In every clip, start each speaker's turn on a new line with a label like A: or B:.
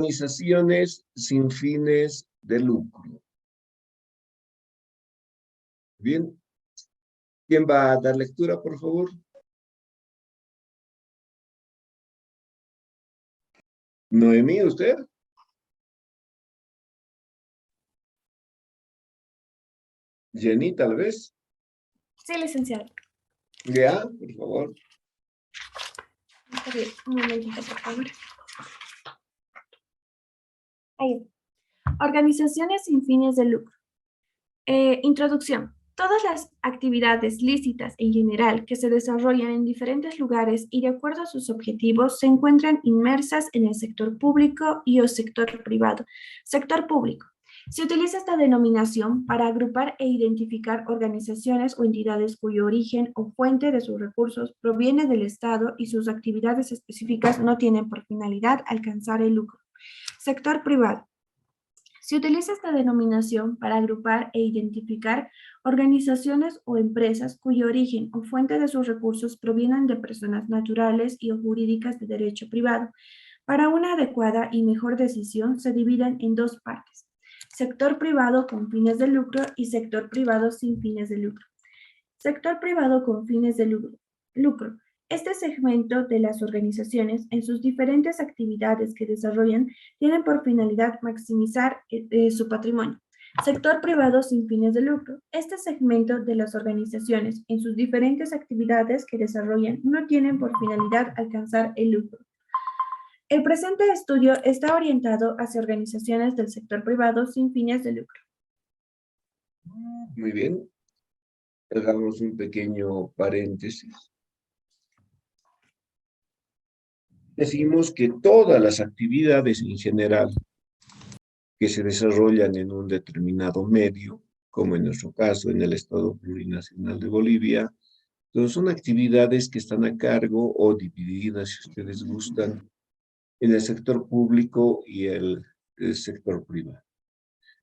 A: Organizaciones sin fines de lucro. Bien, ¿quién va a dar lectura, por favor? Noemí, ¿usted? Jenny, tal vez.
B: Sí, licenciado.
A: Ya, por favor.
B: Está bien, un momentito, por favor. Ahí. Organizaciones sin fines de lucro. Introducción. Todas las actividades lícitas en general que se desarrollan en diferentes lugares y de acuerdo a sus objetivos se encuentran inmersas en el sector público y o sector privado. Sector público. Se utiliza esta denominación para agrupar e identificar organizaciones o entidades cuyo origen o fuente de sus recursos proviene del Estado y sus actividades específicas no tienen por finalidad alcanzar el lucro. Sector privado. Se utiliza esta denominación para agrupar e identificar organizaciones o empresas cuyo origen o fuente de sus recursos provienen de personas naturales y o jurídicas de derecho privado. Para una adecuada y mejor decisión se dividen en dos partes: sector privado con fines de lucro y sector privado sin fines de lucro. Sector privado con fines de lucro. Este segmento de las organizaciones, en sus diferentes actividades que desarrollan, tienen por finalidad maximizar su patrimonio. Sector privado sin fines de lucro. Este segmento de las organizaciones, en sus diferentes actividades que desarrollan, no tienen por finalidad alcanzar el lucro. El presente estudio está orientado hacia organizaciones del sector privado sin fines de lucro.
A: Muy bien. Hagamos un pequeño paréntesis. Decimos que todas las actividades en general que se desarrollan en un determinado medio, como en nuestro caso en el Estado Plurinacional de Bolivia, entonces son actividades que están a cargo o divididas, si ustedes gustan, en el sector público y el sector privado.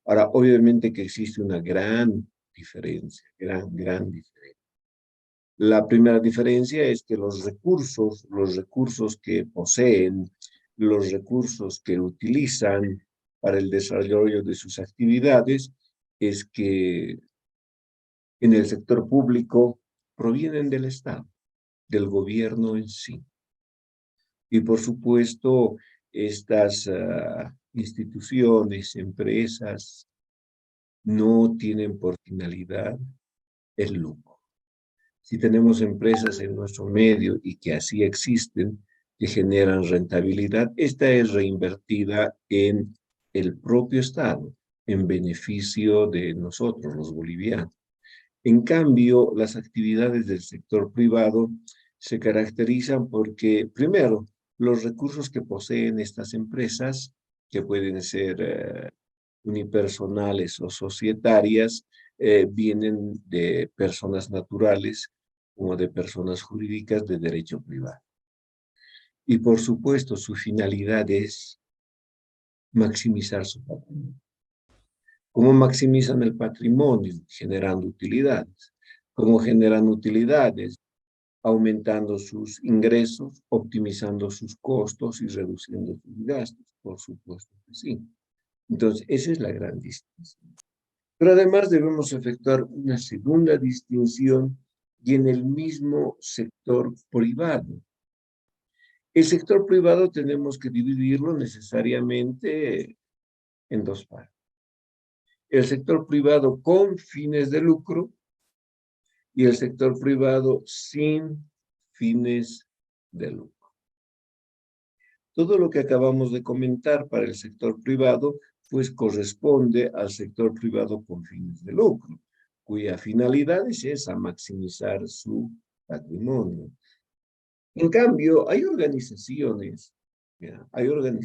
A: Ahora, obviamente que existe una gran diferencia, gran diferencia. La primera diferencia es que los recursos que poseen, los recursos que utilizan para el desarrollo de sus actividades, es que en el sector público provienen del Estado, del gobierno en sí. Y por supuesto, estas instituciones, empresas, no tienen por finalidad el lucro. Si tenemos empresas en nuestro medio y que así existen, que generan rentabilidad, esta es reinvertida en el propio Estado, en beneficio de nosotros, los bolivianos. En cambio, las actividades del sector privado se caracterizan porque, primero, los recursos que poseen estas empresas, que pueden ser unipersonales o societarias, vienen de personas naturales como de personas jurídicas de derecho privado. Y por supuesto, su finalidad es maximizar su patrimonio. ¿Cómo maximizan el patrimonio? Generando utilidades. ¿Cómo generan utilidades? Aumentando sus ingresos, optimizando sus costos y reduciendo sus gastos. Por supuesto que sí. Entonces, esa es la gran distinción. Pero además debemos efectuar una segunda distinción y en el mismo sector privado. El sector privado tenemos que dividirlo necesariamente en dos partes. El sector privado con fines de lucro y el sector privado sin fines de lucro. Todo lo que acabamos de comentar para el sector privado, pues corresponde al sector privado con fines de lucro, cuya finalidad es esa, maximizar su patrimonio. En cambio, hay organizaciones en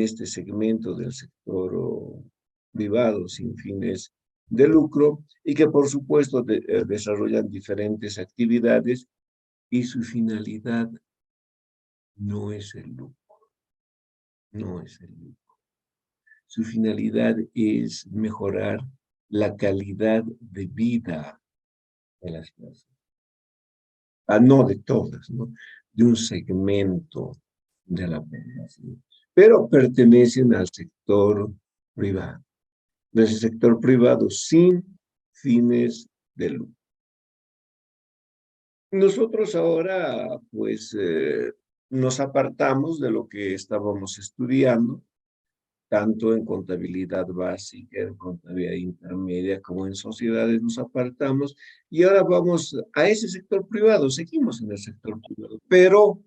A: este segmento del sector privado sin fines de lucro y que por supuesto desarrollan diferentes actividades y su finalidad no es el lucro, no es el lucro. Su finalidad es mejorar la calidad de vida de las personas. No de todas, ¿no? De un segmento de la población. pero pertenecen al sector privado. Del sector privado sin fines de lucro. Nosotros ahora, pues, nos apartamos de lo que estábamos estudiando, tanto en contabilidad básica, en contabilidad intermedia, como en sociedades nos apartamos, y ahora vamos a ese sector privado, seguimos en el sector privado, pero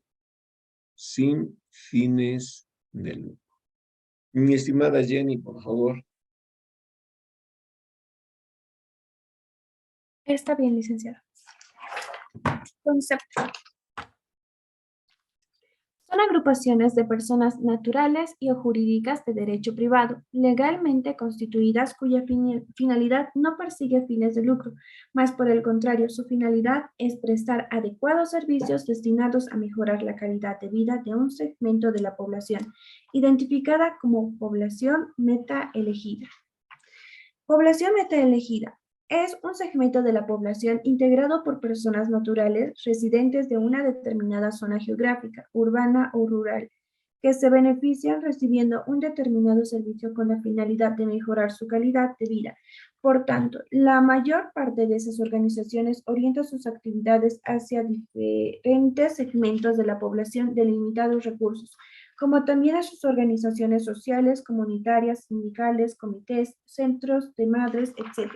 A: sin fines de lucro. Mi estimada Jenny, por favor.
B: Está bien, licenciada. Concepto. Son agrupaciones de personas naturales y o jurídicas de derecho privado, legalmente constituidas cuya finalidad no persigue fines de lucro, más por el contrario, su finalidad es prestar adecuados servicios destinados a mejorar la calidad de vida de un segmento de la población, identificada como población meta elegida. Población meta elegida. Es un segmento de la población integrado por personas naturales residentes de una determinada zona geográfica, urbana o rural, que se benefician recibiendo un determinado servicio con la finalidad de mejorar su calidad de vida. Por tanto, la mayor parte de esas organizaciones orienta sus actividades hacia diferentes segmentos de la población de limitados recursos, como también a sus organizaciones sociales, comunitarias, sindicales, comités, centros de madres, etc.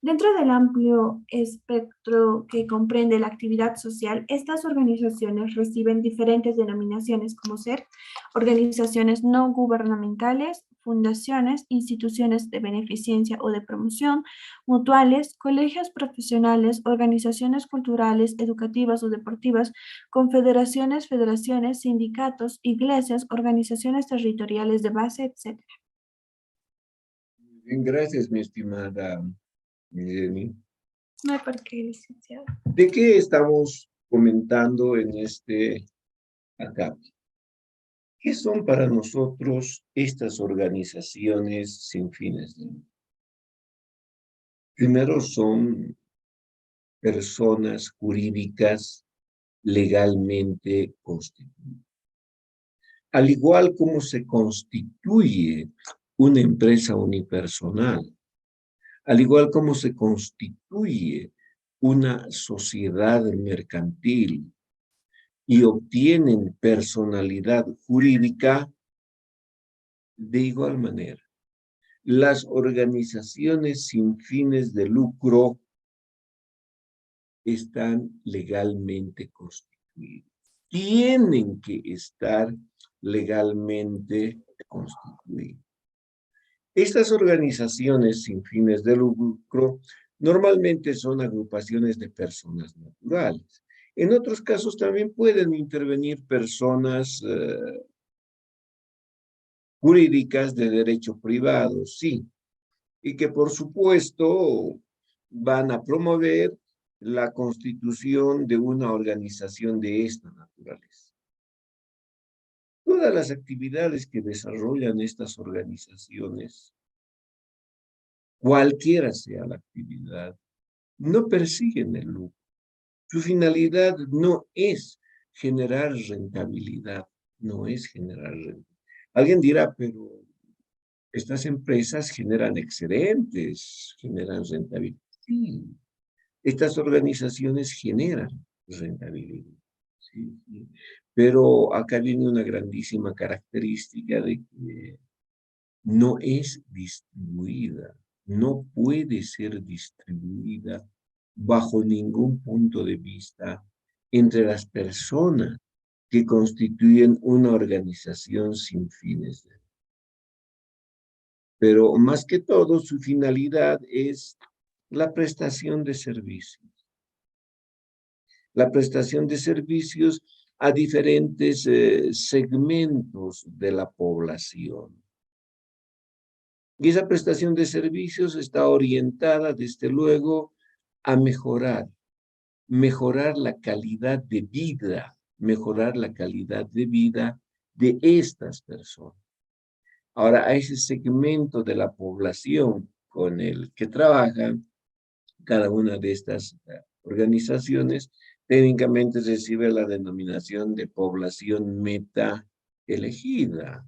B: Dentro del amplio espectro que comprende la actividad social, estas organizaciones reciben diferentes denominaciones como ser organizaciones no gubernamentales, fundaciones, instituciones de beneficencia o de promoción, mutuales, colegios profesionales, organizaciones culturales, educativas o deportivas, confederaciones, federaciones, sindicatos, iglesias, organizaciones territoriales de base, etc.
A: Bien, gracias, mi estimada Jenny.
B: No hay por qué, licenciado.
A: ¿De qué estamos comentando en este acá? ¿Qué son para nosotros estas organizaciones sin fines de lucro? Primero, son personas jurídicas legalmente constituidas. Al igual como se constituye una empresa unipersonal, al igual como se constituye una sociedad mercantil y obtienen personalidad jurídica, de igual manera, las organizaciones sin fines de lucro están legalmente constituidas. Tienen que estar legalmente constituidas. Estas organizaciones sin fines de lucro normalmente son agrupaciones de personas naturales. En otros casos también pueden intervenir personas jurídicas de derecho privado, sí, y que por supuesto van a promover la constitución de una organización de esta naturaleza. Todas las actividades que desarrollan estas organizaciones, cualquiera sea la actividad, no persiguen el lucro. Su finalidad no es generar rentabilidad, no es generar rentabilidad. Alguien dirá, pero estas empresas generan excedentes, generan rentabilidad. Sí, estas organizaciones generan rentabilidad. Sí, sí. Pero acá viene una grandísima característica de que no es distribuida, no puede ser distribuida bajo ningún punto de vista entre las personas que constituyen una organización sin fines de lucro. Pero más que todo, su finalidad es la prestación de servicios. La prestación de servicios a diferentes segmentos de la población. Y esa prestación de servicios está orientada, desde luego, a mejorar la calidad de vida, mejorar la calidad de vida de estas personas. Ahora, a ese segmento de la población con el que trabajan, cada una de estas organizaciones técnicamente recibe la denominación de población meta elegida.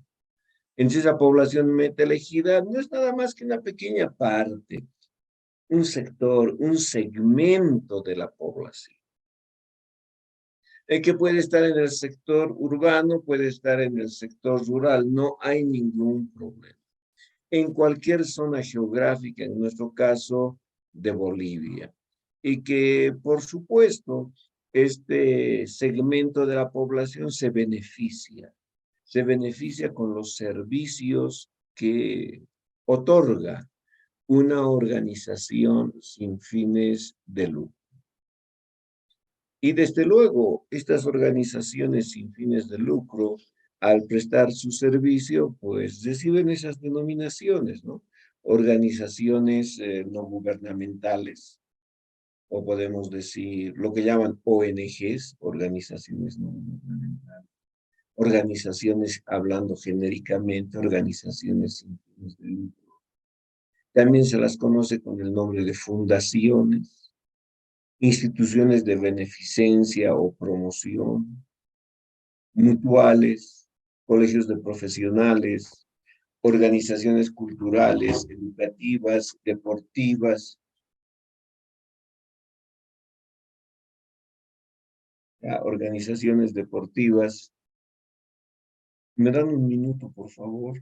A: Entonces, esa población meta elegida no es nada más que una pequeña parte, un sector, un segmento de la población. El que puede estar en el sector urbano, puede estar en el sector rural, no hay ningún problema. En cualquier zona geográfica, en nuestro caso, de Bolivia. Y que, por supuesto, este segmento de la población se beneficia con los servicios que otorga una organización sin fines de lucro. Y desde luego, estas organizaciones sin fines de lucro, al prestar su servicio, pues reciben esas denominaciones, ¿no? Organizaciones no gubernamentales, o podemos decir lo que llaman ONGs, organizaciones no gubernamentales, organizaciones, hablando genéricamente, organizaciones sin fines de lucro. También se las conoce con el nombre de fundaciones, instituciones de beneficencia o promoción, mutuales, colegios de profesionales, organizaciones culturales, educativas, deportivas, organizaciones deportivas. ¿Me dan un minuto, por favor?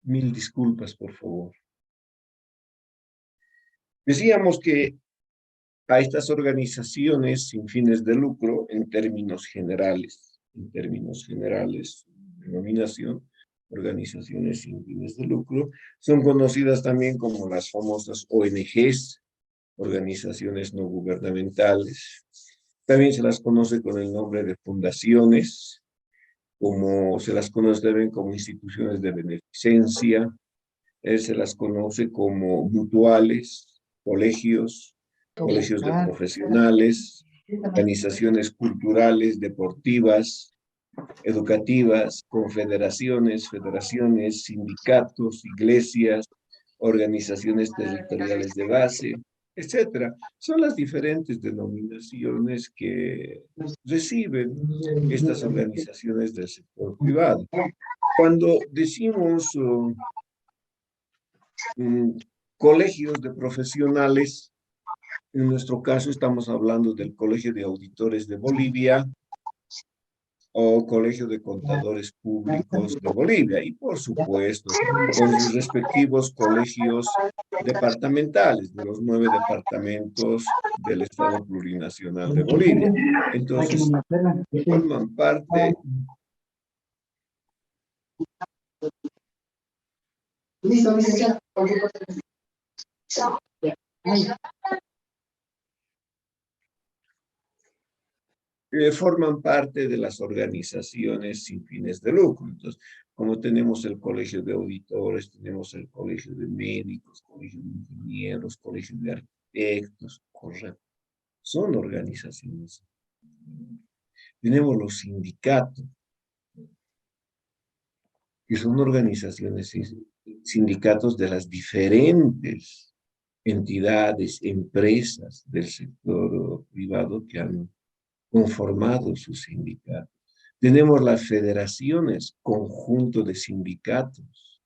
A: Mil disculpas, por favor. Decíamos que a estas organizaciones sin fines de lucro, en términos generales, denominación, organizaciones sin fines de lucro, son conocidas también como las famosas ONGs, organizaciones no gubernamentales. También se las conoce con el nombre de fundaciones, como se las conoce también como instituciones de beneficencia, se las conoce como mutuales, colegios, colegios de profesionales, organizaciones culturales, deportivas, educativas, confederaciones, federaciones, sindicatos, iglesias, organizaciones territoriales de base, etcétera. Son las diferentes denominaciones que reciben estas organizaciones del sector privado. Cuando decimos colegios de profesionales, en nuestro caso estamos hablando del Colegio de Auditores de Bolivia o Colegio de Contadores Públicos de Bolivia y por supuesto con sus respectivos colegios departamentales de los 9 departamentos del Estado Plurinacional de Bolivia. Entonces, forman parte forman parte de las organizaciones sin fines de lucro. Entonces, como tenemos el colegio de auditores, tenemos el colegio de médicos, colegio de ingenieros, colegio de arquitectos, correcto, son organizaciones. Tenemos los sindicatos, que son organizaciones, sindicatos de las diferentes entidades, empresas del sector privado que han conformado sus sindicatos. Tenemos las federaciones, conjunto de sindicatos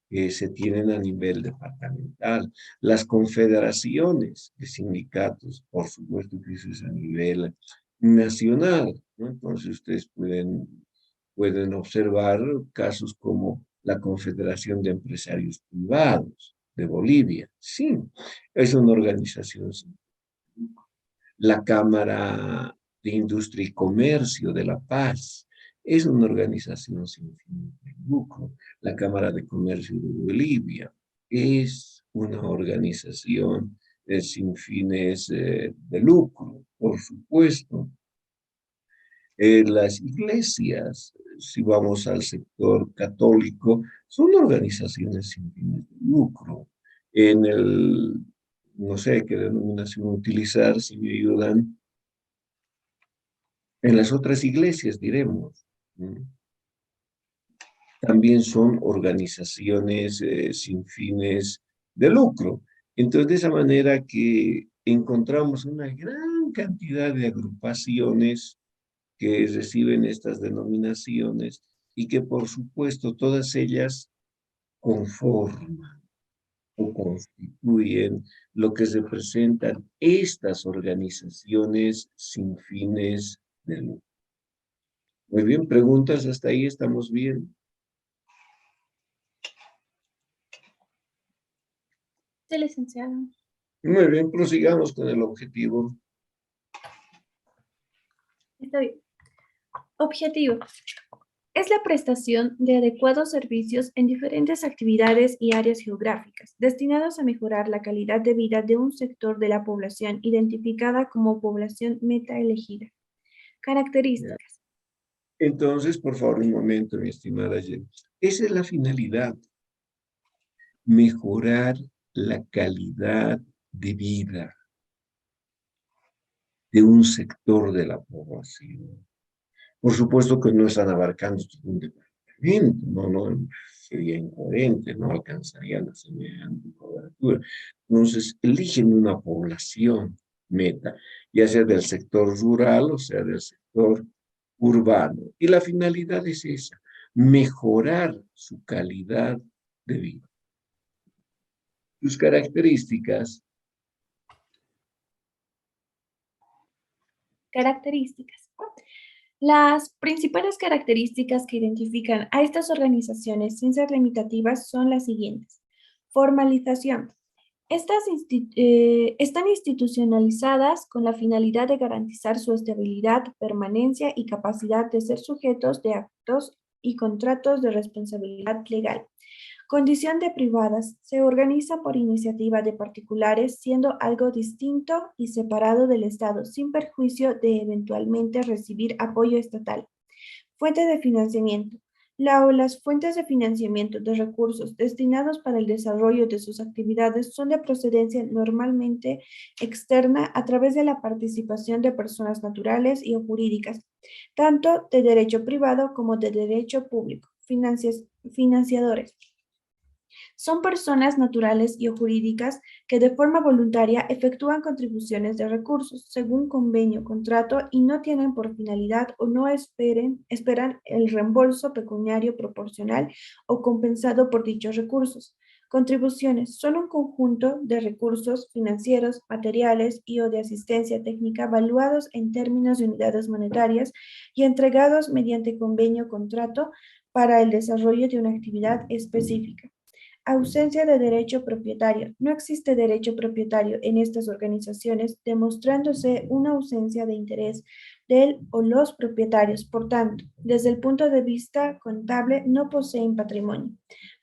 A: que se tienen a nivel departamental, las confederaciones de sindicatos, por supuesto que eso es a nivel nacional, ¿no? Entonces ustedes pueden observar casos como la Confederación de Empresarios Privados de Bolivia, sí, es una organización. La Cámara de Industria y Comercio de La Paz es una organización sin fines de lucro. La Cámara de Comercio de Bolivia es una organización sin fines de lucro, por supuesto. Las iglesias, si vamos al sector católico, son organizaciones sin fines de lucro. En el, no sé qué denominación utilizar, si me ayudan, en las otras iglesias, diremos, ¿no? También son organizaciones sin fines de lucro. Entonces, de esa manera que encontramos una gran cantidad de agrupaciones que reciben estas denominaciones y que, por supuesto, todas ellas conforman o constituyen lo que representan estas organizaciones sin fines de lucro. Muy bien, preguntas hasta ahí, ¿estamos bien?
B: Sí, licenciado.
A: Muy bien, prosigamos con el objetivo.
B: Está bien. Objetivo. Es la prestación de adecuados servicios en diferentes actividades y áreas geográficas, destinados a mejorar la calidad de vida de un sector de la población identificada como población meta elegida. Características.
A: Entonces, por favor, un momento, mi estimada Jen. Esa es la finalidad, mejorar la calidad de vida de un sector de la población. Por supuesto que no están abarcando todo un departamento, no, sería incoherente, no alcanzarían la semejante cobertura. Entonces, eligen una población meta, ya sea del sector rural o sea del sector urbano. Y la finalidad es esa, mejorar su calidad de vida. Sus características.
B: Características. Las principales características que identifican a estas organizaciones sin ser limitativas son las siguientes. Formalización. Están institucionalizadas con la finalidad de garantizar su estabilidad, permanencia y capacidad de ser sujetos de actos y contratos de responsabilidad legal. Condición de privadas. Se organiza por iniciativa de particulares, siendo algo distinto y separado del Estado, sin perjuicio de eventualmente recibir apoyo estatal. Fuente de financiamiento. La o las fuentes de financiamiento de recursos destinados para el desarrollo de sus actividades son de procedencia normalmente externa a través de la participación de personas naturales y o jurídicas, tanto de derecho privado como de derecho público. Financiadores. Son personas naturales y o jurídicas que de forma voluntaria efectúan contribuciones de recursos según convenio, contrato y no tienen por finalidad o no esperan el reembolso pecuniario proporcional o compensado por dichos recursos. Contribuciones son un conjunto de recursos financieros, materiales y o de asistencia técnica valuados en términos de unidades monetarias y entregados mediante convenio o contrato para el desarrollo de una actividad específica. Ausencia de derecho propietario. No existe derecho propietario en estas organizaciones, demostrándose una ausencia de interés del o los propietarios. Por tanto, desde el punto de vista contable, no poseen patrimonio.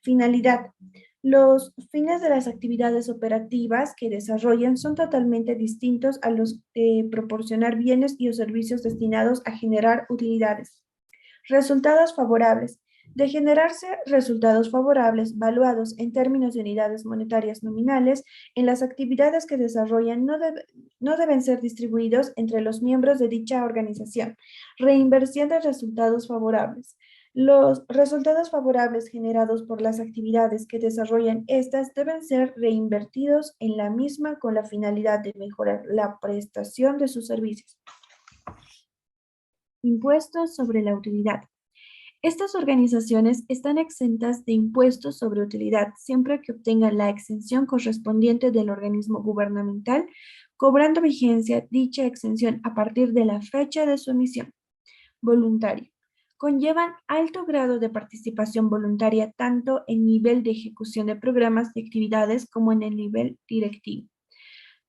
B: Finalidad. Los fines de las actividades operativas que desarrollan son totalmente distintos a los de proporcionar bienes y o servicios destinados a generar utilidades. Resultados favorables. De generarse resultados favorables valuados en términos de unidades monetarias nominales, en las actividades que desarrollan no deben ser distribuidos entre los miembros de dicha organización. Reinversión de resultados favorables. Los resultados favorables generados por las actividades que desarrollan estas deben ser reinvertidos en la misma con la finalidad de mejorar la prestación de sus servicios. Impuestos sobre la utilidad. Estas organizaciones están exentas de impuestos sobre utilidad siempre que obtengan la exención correspondiente del organismo gubernamental, cobrando vigencia dicha exención a partir de la fecha de su emisión. Voluntario. Conllevan alto grado de participación voluntaria tanto en nivel de ejecución de programas y actividades como en el nivel directivo.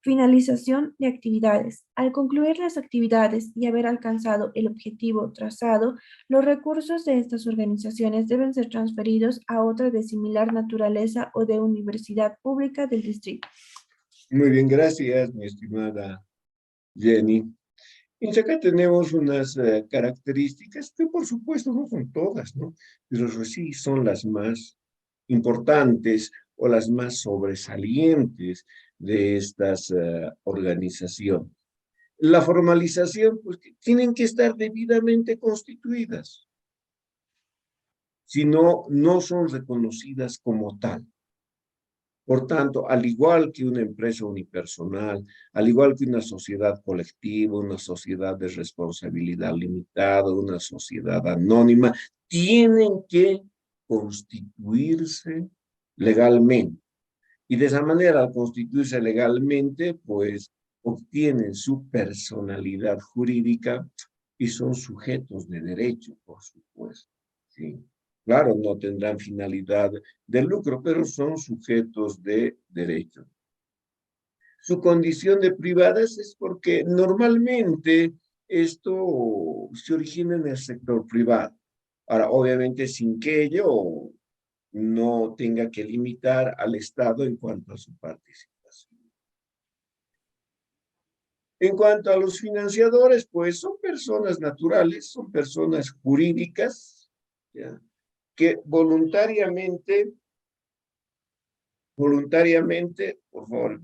B: Finalización de actividades. Al concluir las actividades y haber alcanzado el objetivo trazado, los recursos de estas organizaciones deben ser transferidos a otra de similar naturaleza o de universidad pública del distrito.
A: Muy bien, gracias, mi estimada Jenny. Y acá tenemos unas características que por supuesto no son todas, ¿no? Pero sí son las más importantes o las más sobresalientes de estas organizaciones. La formalización, pues que tienen que estar debidamente constituidas, si no, no son reconocidas como tal. Por tanto, al igual que una empresa unipersonal, al igual que una sociedad colectiva, una sociedad de responsabilidad limitada, una sociedad anónima, tienen que constituirse legalmente. Y de esa manera, al constituirse legalmente, pues obtienen su personalidad jurídica y son sujetos de derecho, por supuesto. ¿Sí? Claro, no tendrán finalidad de lucro, pero son sujetos de derecho. Su condición de privadas es porque normalmente esto se origina en el sector privado. Ahora, obviamente, sin que ello no tenga que limitar al Estado en cuanto a su participación. En cuanto a los financiadores, pues son personas naturales, son personas jurídicas, ¿ya? Que voluntariamente, por favor,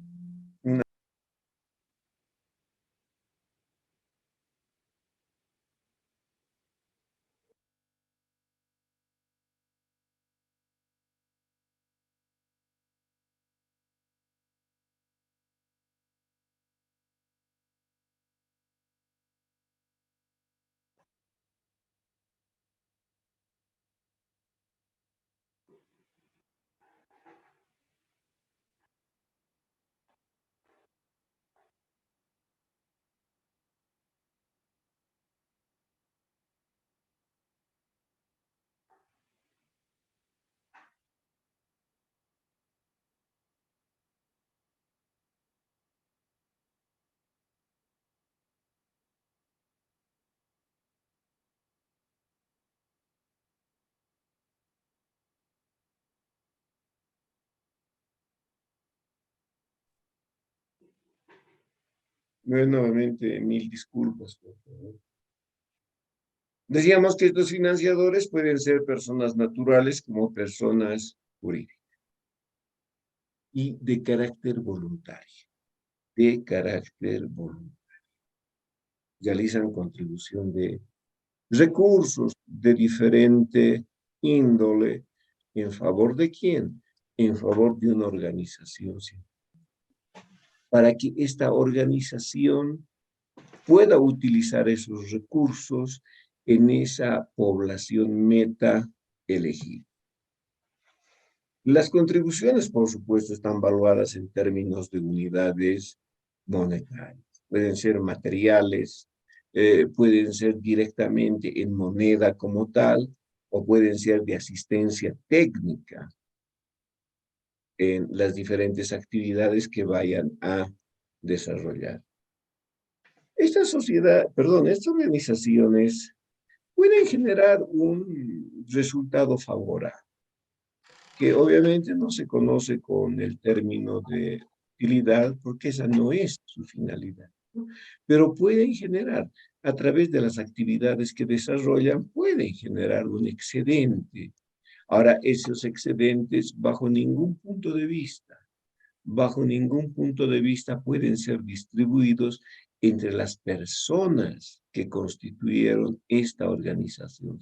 A: Nuevamente, mil disculpas, por favor. Decíamos que estos financiadores pueden ser personas naturales como personas jurídicas y de carácter voluntario, de carácter voluntario. Realizan contribución de recursos de diferente índole. ¿En favor de quién? En favor de una organización científica. Para que esta organización pueda utilizar esos recursos en esa población meta elegida. Las contribuciones, por supuesto, están valuadas en términos de unidades monetarias. Pueden ser materiales, pueden ser directamente en moneda como tal, o pueden ser de asistencia técnica en las diferentes actividades que vayan a desarrollar. Estas organizaciones pueden generar un resultado favorable, que obviamente no se conoce con el término de utilidad, porque esa no es su finalidad, ¿no? Pero pueden generar, a través de las actividades que desarrollan, pueden generar un excedente. Ahora, esos excedentes, bajo ningún punto de vista pueden ser distribuidos entre las personas que constituyeron esta organización.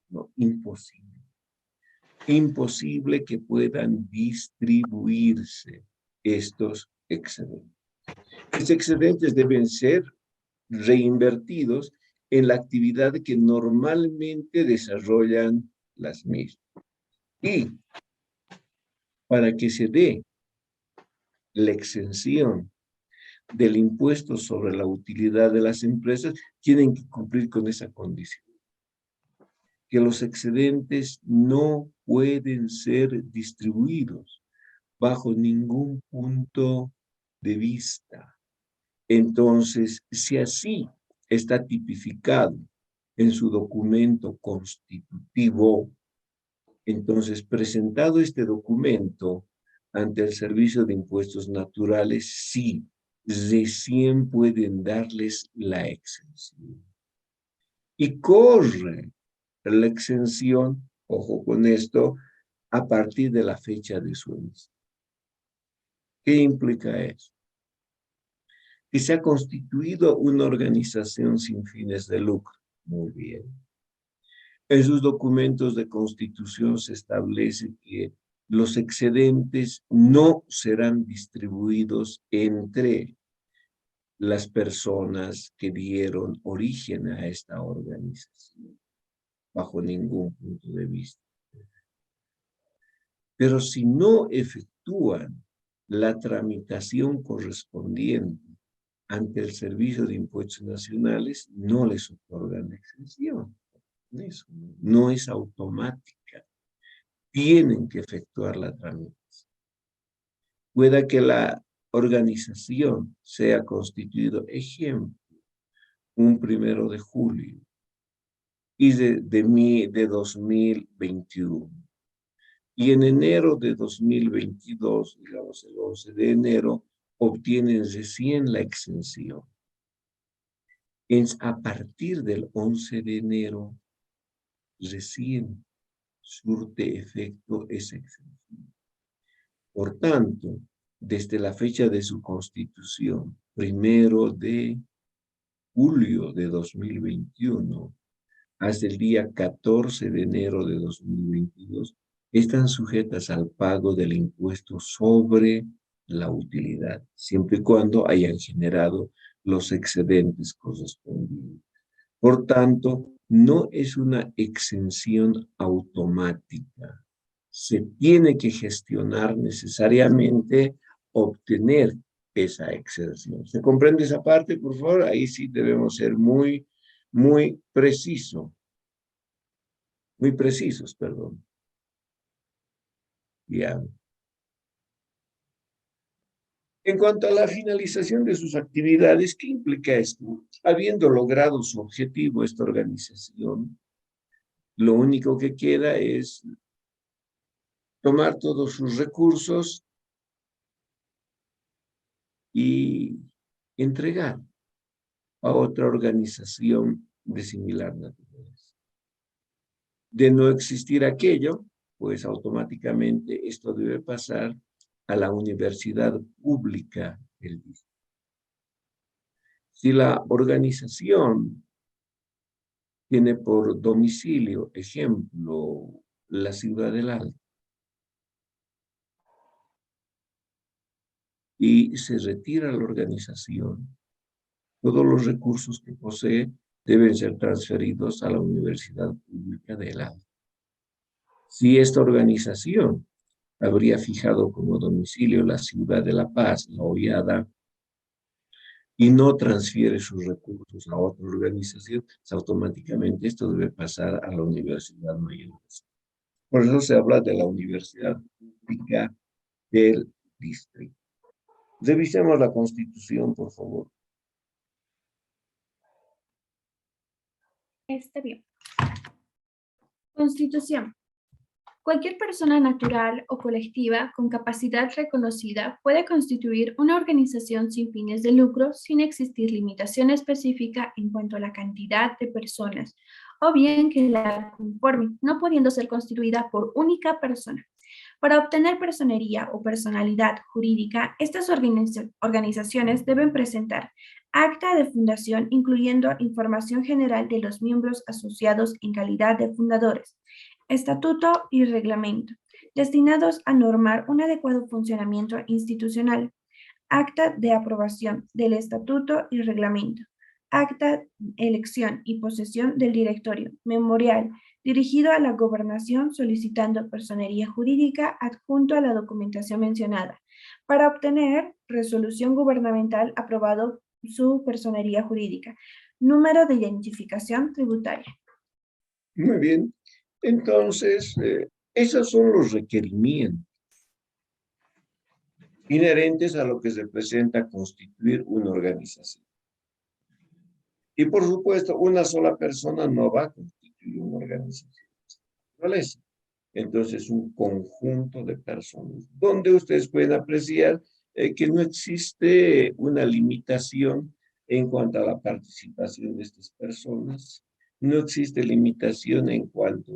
A: No, imposible. Imposible que puedan distribuirse estos excedentes. Estos excedentes deben ser reinvertidos en la actividad que normalmente desarrollan las mismas. Y para que se dé la exención del impuesto sobre la utilidad de las empresas, tienen que cumplir con esa condición. Que los excedentes no pueden ser distribuidos bajo ningún punto de vista. Entonces, si así está tipificado en su documento constitutivo, entonces, presentado este documento ante el Servicio de Impuestos Naturales, sí, recién pueden darles la exención. Y corre la exención, ojo con esto, a partir de la fecha de su emisión. ¿Qué implica eso? Que se ha constituido una organización sin fines de lucro. Muy bien. En sus documentos de constitución se establece que los excedentes no serán distribuidos entre las personas que dieron origen a esta organización, bajo ningún punto de vista. Pero si no efectúan la tramitación correspondiente ante el Servicio de Impuestos Nacionales, no les otorgan la exención. Eso no es automática. Tienen que efectuar la tramitación. Pueda que la organización sea constituido, ejemplo, un 1 de julio y de 2021. Y en enero de 2022, digamos el 11 de enero, obtienen recién la exención. Es a partir del 11 de enero, recién surte efecto esa exención. Por tanto, desde la fecha de su constitución, 1 de julio de 2021, hasta el día 14 de enero de 2022, están sujetas al pago del impuesto sobre la utilidad, siempre y cuando hayan generado los excedentes correspondientes. Por tanto, no es una exención automática. Se tiene que gestionar necesariamente obtener esa exención. ¿Se comprende esa parte, por favor? Ahí sí debemos ser muy precisos, perdón. Ya. En cuanto a la finalización de sus actividades, ¿qué implica esto? Habiendo logrado su objetivo esta organización, lo único que queda es tomar todos sus recursos y entregar a otra organización de similar naturaleza. De no existir aquello, pues automáticamente esto debe pasar a la universidad pública del distrito. Si la organización tiene por domicilio, ejemplo, la Ciudad del Alto, y se retira la organización, todos los recursos que posee deben ser transferidos a la Universidad Pública del Alto. Si esta organización habría fijado como domicilio la ciudad de La Paz, La Hollada, y no transfiere sus recursos a otra organización, pues automáticamente esto debe pasar a la Universidad Mayor. Por eso se habla de la Universidad Pública del Distrito. Revisemos la Constitución, por favor.
B: Está bien. Constitución. Cualquier persona natural o colectiva con capacidad reconocida puede constituir una organización sin fines de lucro sin existir limitación específica en cuanto a la cantidad de personas o bien que la conforme, no pudiendo ser constituida por única persona. Para obtener personería o personalidad jurídica, estas organizaciones deben presentar acta de fundación incluyendo información general de los miembros asociados en calidad de fundadores, estatuto y reglamento, destinados a normar un adecuado funcionamiento institucional, acta de aprobación del estatuto y reglamento, acta, elección y posesión del directorio, memorial, dirigido a la gobernación solicitando personería jurídica adjunto a la documentación mencionada, para obtener resolución gubernamental aprobado su personería jurídica, número de identificación tributaria.
A: Muy bien. Entonces, esos son los requerimientos inherentes a lo que se presenta constituir una organización. Y por supuesto, una sola persona no va a constituir una organización. ¿Cuál es? Entonces, un conjunto de personas, donde ustedes pueden apreciar que no existe una limitación en cuanto a la participación de estas personas, no existe limitación en cuanto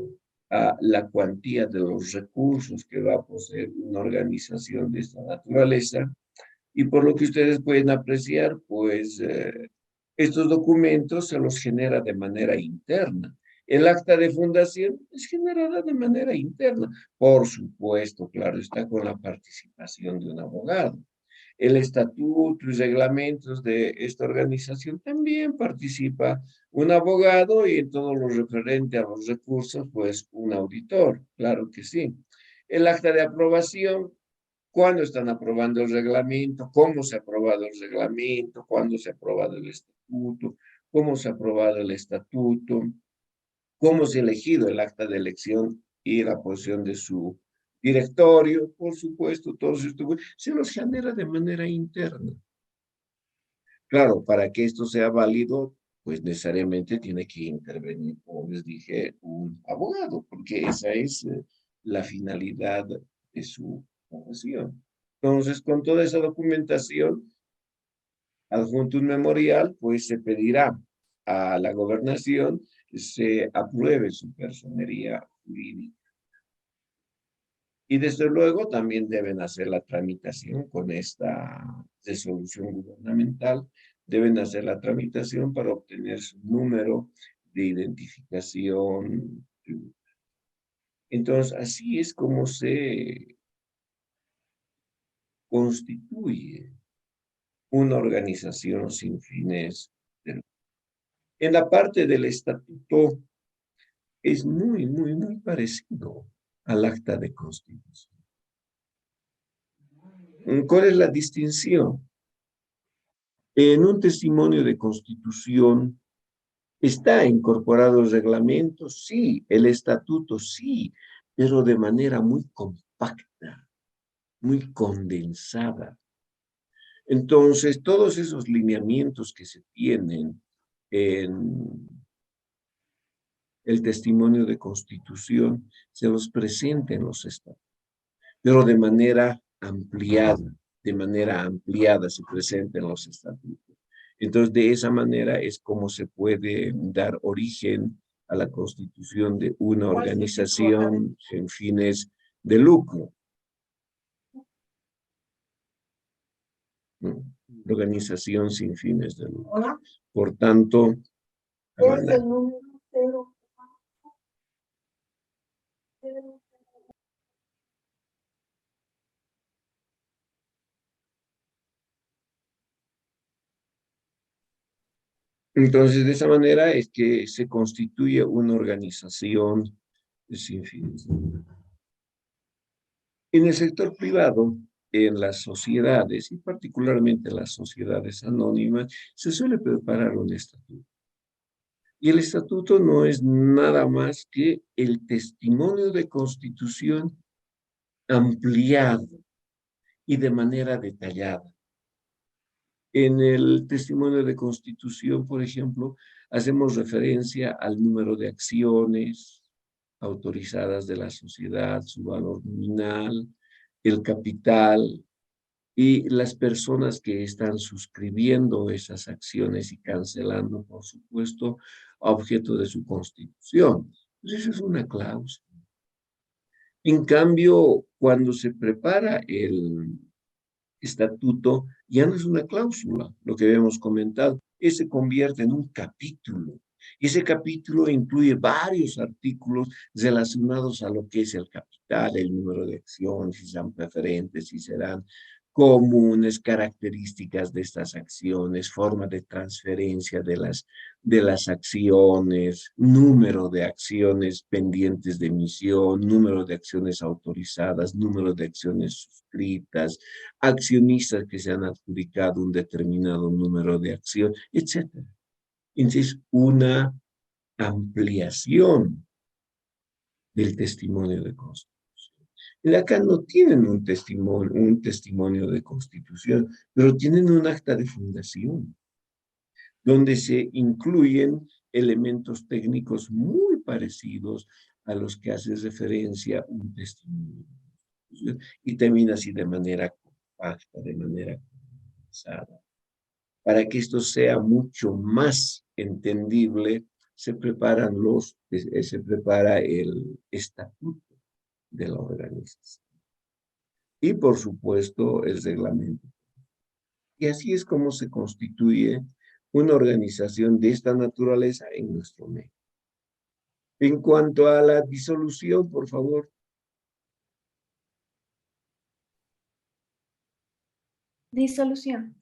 A: a la cuantía de los recursos que va a poseer una organización de esta naturaleza, y por lo que ustedes pueden apreciar, pues estos documentos se los genera de manera interna. El acta de fundación es generada de manera interna. Por supuesto, claro, está con la participación de un abogado. El estatuto y reglamentos de esta organización también participa un abogado y en todo lo referente a los recursos, pues un auditor, claro que sí. El acta de aprobación, cuándo están aprobando el reglamento, cómo se ha aprobado el reglamento, cuándo se ha aprobado el estatuto, cómo se ha aprobado el estatuto, cómo se ha elegido el acta de elección y la posición de su directorio, por supuesto, todo esto se los genera de manera interna. Claro, para que esto sea válido, pues necesariamente tiene que intervenir, como les dije, un abogado, porque esa es la finalidad de su profesión. Entonces, con toda esa documentación, adjunto un memorial, pues se pedirá a la gobernación que se apruebe su personería jurídica. Y desde luego también deben hacer la tramitación con esta resolución gubernamental, deben hacer la tramitación para obtener su número de identificación. Entonces, así es como se constituye una organización sin fines de lucro. En la parte del estatuto es muy parecido al acta de constitución. ¿Cuál es la distinción? En un testimonio de constitución está incorporado el reglamento, sí, el estatuto, sí, pero de manera muy compacta, muy condensada. Entonces, todos esos lineamientos que se tienen en el testimonio de constitución se los presenta en los estatutos, pero de manera ampliada se presenta en los estatutos. Entonces, de esa manera es como se puede dar origen a la constitución de una organización sin fines de lucro. ¿No? Organización sin fines de lucro. Por tanto, entonces de esa manera es que se constituye una organización sin fines de lucro. En el sector privado, en las sociedades, y particularmente las sociedades anónimas, se suele preparar un estatuto. Y el estatuto no es nada más que el testimonio de constitución ampliado y de manera detallada. En el testimonio de constitución, por ejemplo, hacemos referencia al número de acciones autorizadas de la sociedad, su valor nominal, el capital y las personas que están suscribiendo esas acciones y cancelando, por supuesto, a objeto de su constitución. Pues eso es una cláusula. En cambio, cuando se prepara el estatuto, ya no es una cláusula, lo que habíamos comentado, se convierte en un capítulo. Y ese capítulo incluye varios artículos relacionados a lo que es el capital, el número de acciones, si serán preferentes, si serán comunes, características de estas acciones, forma de transferencia de las acciones, número de acciones pendientes de emisión, número de acciones autorizadas, número de acciones suscritas, accionistas que se han adjudicado un determinado número de acciones, etc. Entonces, una ampliación del testimonio de constitución. Acá no tienen un testimonio de constitución, pero tienen un acta de fundación, donde se incluyen elementos técnicos muy parecidos a los que hace referencia un testimonio. Y termina así de manera compacta, de manera condensada. Para que esto sea mucho más entendible, se prepara el estatuto de la organización. Y por supuesto el reglamento. Y así es como se constituye una organización de esta naturaleza en nuestro medio. En cuanto a la disolución, por favor.
B: Disolución.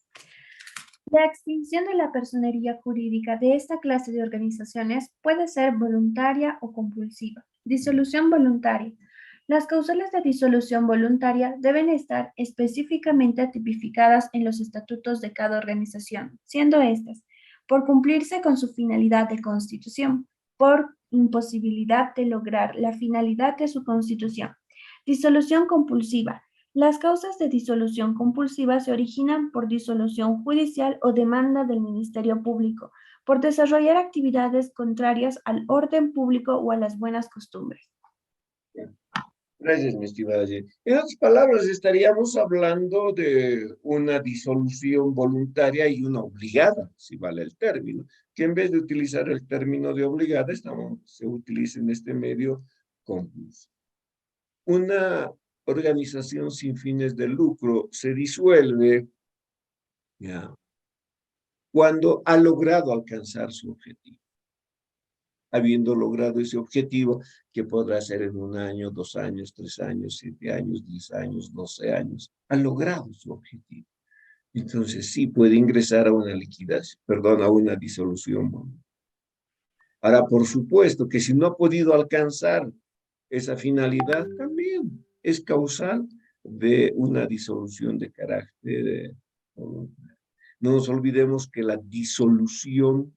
B: La extinción de la personería jurídica de esta clase de organizaciones puede ser voluntaria o compulsiva. Disolución voluntaria. Las causales de disolución voluntaria deben estar específicamente tipificadas en los estatutos de cada organización, siendo estas, por cumplirse con su finalidad de constitución, por imposibilidad de lograr la finalidad de su constitución. Disolución compulsiva. Las causas de disolución compulsiva se originan por disolución judicial o demanda del Ministerio Público, por desarrollar actividades contrarias al orden público o a las buenas costumbres.
A: Gracias, mi estimada Jenny. En otras palabras, estaríamos hablando de una disolución voluntaria y una obligada, si vale el término, que en vez de utilizar el término de obligada, se utiliza en este medio compulsivo. Una organización sin fines de lucro se disuelve ya, cuando ha logrado alcanzar su objetivo. Habiendo logrado ese objetivo, que podrá ser en 1 año, 2 años, 3 años, 7 años, 10 años, 12 años, ha logrado su objetivo. Entonces sí puede ingresar a una liquidación, perdón, a una disolución. Ahora, por supuesto que si no ha podido alcanzar esa finalidad, también es causal de una disolución de carácter voluntario. No nos olvidemos que la disolución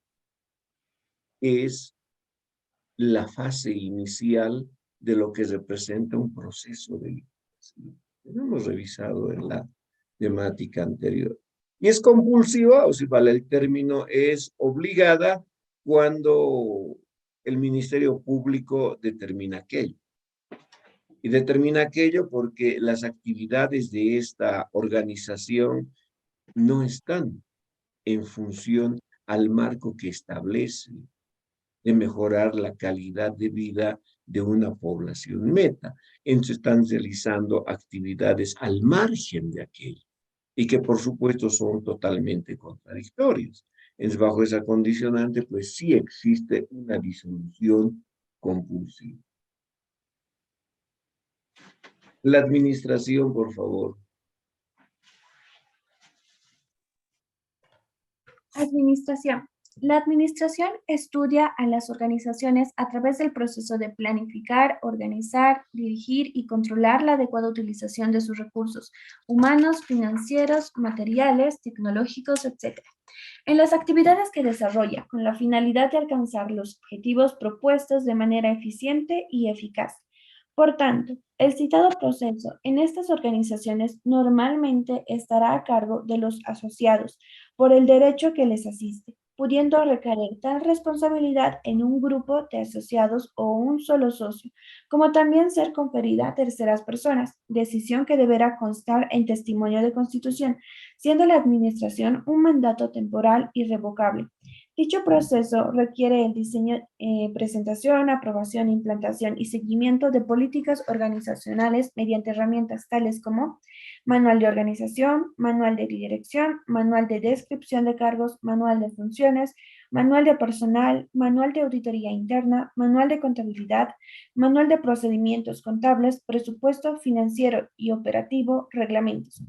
A: es la fase inicial de lo que representa un proceso de liquidación. Lo hemos revisado en la temática anterior. Y es compulsiva, o si vale el término, es obligada cuando el Ministerio Público determina aquello. Y determina aquello porque las actividades de esta organización no están en función al marco que establece de mejorar la calidad de vida de una población meta. Entonces están realizando actividades al margen de aquello y que por supuesto son totalmente contradictorias. Entonces, bajo esa condicionante, pues sí existe una disolución compulsiva. La administración, por favor.
B: Administración. La administración estudia a las organizaciones a través del proceso de planificar, organizar, dirigir y controlar la adecuada utilización de sus recursos humanos, financieros, materiales, tecnológicos, etc. En las actividades que desarrolla con la finalidad de alcanzar los objetivos propuestos de manera eficiente y eficaz. Por tanto, el citado proceso en estas organizaciones normalmente estará a cargo de los asociados por el derecho que les asiste, pudiendo recaer tal responsabilidad en un grupo de asociados o un solo socio, como también ser conferida a terceras personas, decisión que deberá constar en testimonio de constitución, siendo la administración un mandato temporal irrevocable. Dicho proceso requiere el diseño, presentación, aprobación, implantación y seguimiento de políticas organizacionales mediante herramientas tales como manual de organización, manual de dirección, manual de descripción de cargos, manual de funciones, manual de personal, manual de auditoría interna, manual de contabilidad, manual de procedimientos contables, presupuesto financiero y operativo, reglamentos.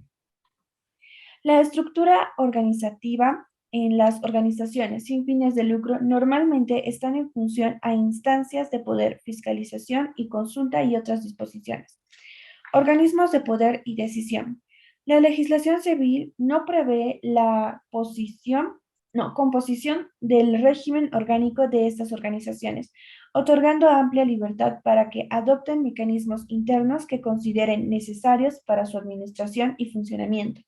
B: La estructura organizativa en las organizaciones sin fines de lucro normalmente están en función a instancias de poder, fiscalización y consulta y otras disposiciones. Organismos de poder y decisión. La legislación civil no prevé la composición del régimen orgánico de estas organizaciones, otorgando amplia libertad para que adopten mecanismos internos que consideren necesarios para su administración y funcionamiento.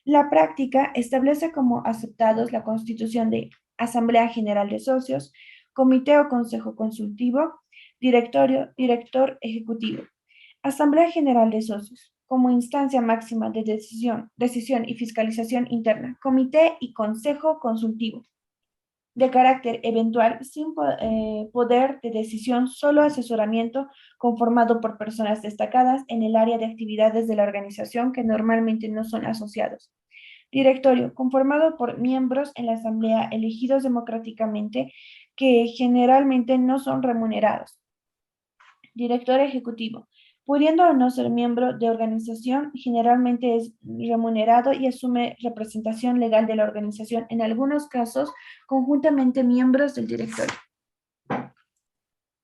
B: La práctica establece como aceptados la constitución de Asamblea General de Socios, Comité o Consejo Consultivo, Directorio, Director Ejecutivo. Asamblea General de Socios, como instancia máxima de decisión y fiscalización interna, comité y consejo consultivo, de carácter eventual, sin poder de decisión, solo asesoramiento conformado por personas destacadas en el área de actividades de la organización que normalmente no son asociados. Directorio, conformado por miembros en la asamblea elegidos democráticamente que generalmente no son remunerados. Director ejecutivo, pudiendo o no ser miembro de organización, generalmente es remunerado y asume representación legal de la organización, en algunos casos, conjuntamente miembros del directorio.